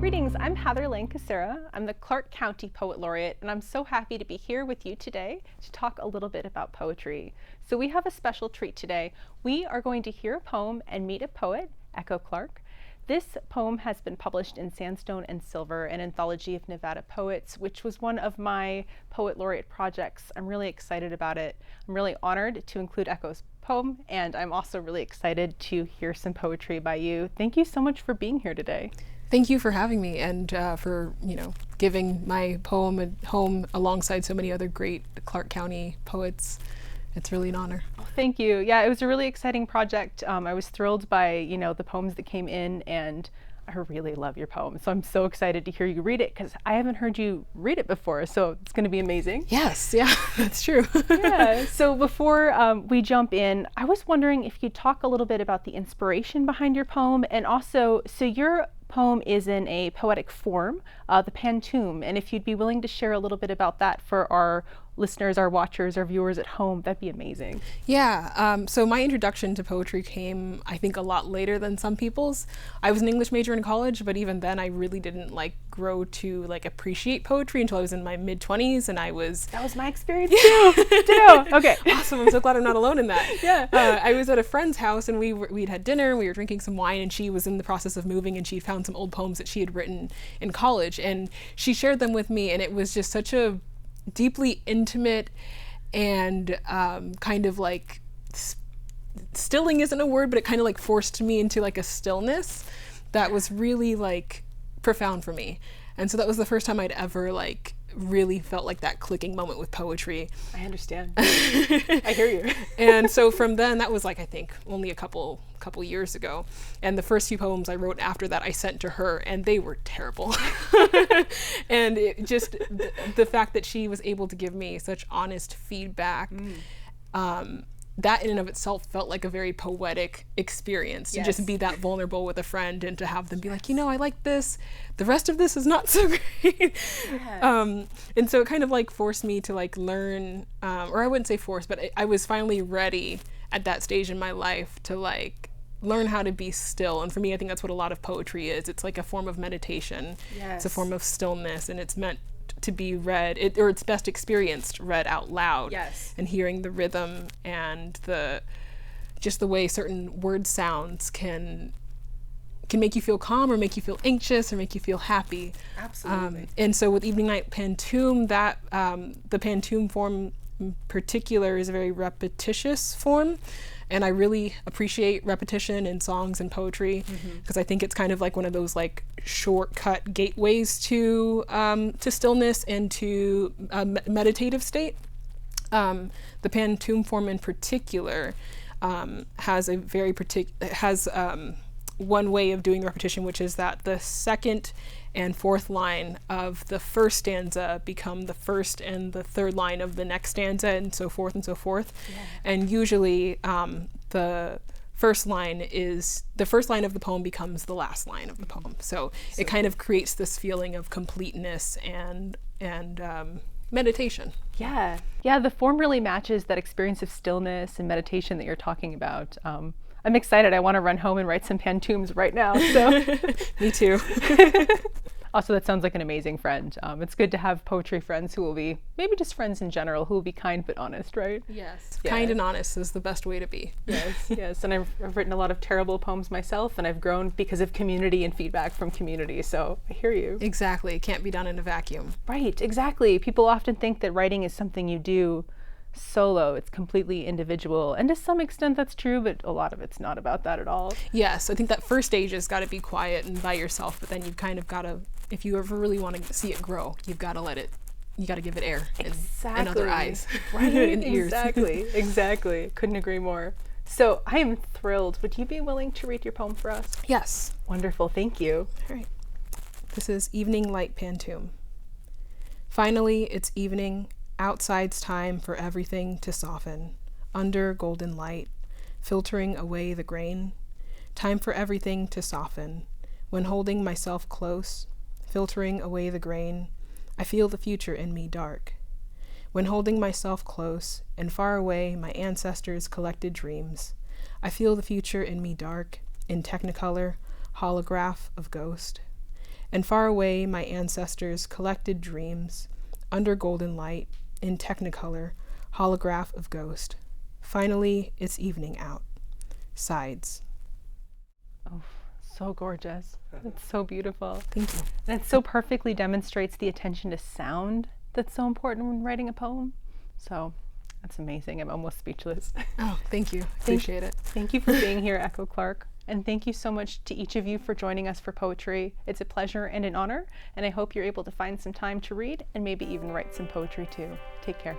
Greetings, I'm Heather Lang-Cassera. I'm the Clark County Poet Laureate, and I'm so happy to be here with you today to talk a little bit about poetry. So we have a special treat today. We are going to hear a poem and meet a poet, Echo Clark. This poem has been published in Sandstone and Silver, an anthology of Nevada poets, which was one of my Poet Laureate projects. I'm really excited about it. I'm really honored to include Echo's poem, and I'm also really excited to hear some poetry by you. Thank you so much for being here today. Thank you for having me and for giving my poem a home alongside so many other great Clark County poets. It's really an honor. Oh, thank you. Yeah, it was a really exciting project. I was thrilled by the poems that came in, and I really love your poem. So I'm so excited to hear you read it because I haven't heard you read it before. So it's going to be amazing. Yes, yeah, that's true. Yeah. So before we jump in, I was wondering if you'd talk a little bit about the inspiration behind your poem, and also, so your poem is in a poetic form, the pantoum, and if you'd be willing to share a little bit about that for our listeners, our watchers, our viewers at home, that'd be amazing. Yeah, so my introduction to poetry came, I think, a lot later than some people's. I was an English major in college, but even then I really didn't grow to appreciate poetry until I was in my mid-20s, and I was... That was my experience too. Okay. Awesome, I'm so glad I'm not alone in that. Yeah. I was at a friend's house and we'd had dinner, we were drinking some wine, and she was in the process of moving, and she found some old poems that she had written in college, and she shared them with me, and it was just such a deeply intimate and stilling isn't a word, but it kind of forced me into a stillness that was really profound for me. And so that was the first time I'd ever really felt that clicking moment with poetry. I understand. I hear you. And so from then, that was I think only a couple years ago, and the first few poems I wrote after that I sent to her, and they were terrible. And it just the fact that she was able to give me such honest feedback, that in and of itself felt like a very poetic experience. Yes. To just be that vulnerable with a friend and to have them be like, I like this, the rest of this is not so great. Yeah. And so it kind of forced me to learn, or I wouldn't say force, but I was finally ready at that stage in my life to learn how to be still. And for me, I think that's what a lot of poetry is. It's a form of meditation. Yes. It's a form of stillness, and it's meant to be read, or it's best experienced read out loud. Yes. And hearing the rhythm and the way certain word sounds can make you feel calm, or make you feel anxious, or make you feel happy. Absolutely. And so with Evening Night Pantoum, that the pantoum form in particular is a very repetitious form. And I really appreciate repetition in songs and poetry, because I think it's kind of one of those shortcut gateways to stillness and to meditative state. The pantoum form in particular has one way of doing repetition, which is that the second and fourth line of the first stanza become the first and the third line of the next stanza, and so forth and so forth. Yeah. And usually the first line of the poem becomes the last line of the poem. So it kind of creates this feeling of completeness and meditation. Yeah. Yeah, the form really matches that experience of stillness and meditation that you're talking about. I'm excited. I want to run home and write some pantoums right now. So. Me too. Also, that sounds like an amazing friend. It's good to have poetry friends who will be, maybe just friends in general, who will be kind but honest, right? Yes. Yeah. Kind and honest is the best way to be. Yes, yes. And I've written a lot of terrible poems myself, and I've grown because of community and feedback from community. So I hear you. Exactly. It can't be done in a vacuum. Right, exactly. People often think that writing is something you do solo. It's completely individual, and to some extent that's true, but a lot of it's not about that at all. Yes, I think that first stage has got to be quiet and by yourself, but then you've kind of got to, if you ever really want to see it grow, you've got to let it, you got to give it air. Exactly. And other eyes. Right. And ears. Exactly. Couldn't agree more. So I am thrilled. Would you be willing to read your poem for us? Yes. Wonderful, thank you. All right. This is Evening Light Pantoum. Finally, it's evening. Outside's time for everything to soften, under golden light, filtering away the grain. Time for everything to soften. When holding myself close, filtering away the grain, I feel the future in me dark. When holding myself close and far away my ancestors' collected dreams, I feel the future in me dark, in technicolor, holograph of ghost. And far away my ancestors collected dreams, under golden light, in technicolor, holograph of ghost. Finally, it's evening out. Sides. Oh, so gorgeous. It's so beautiful. Thank you. And it so perfectly demonstrates the attention to sound that's so important when writing a poem. So that's amazing. I'm almost speechless. Oh, thank you. Appreciate it. Thank you for being here, Echo Clark. And thank you so much to each of you for joining us for poetry. It's a pleasure and an honor, and I hope you're able to find some time to read and maybe even write some poetry too. Take care.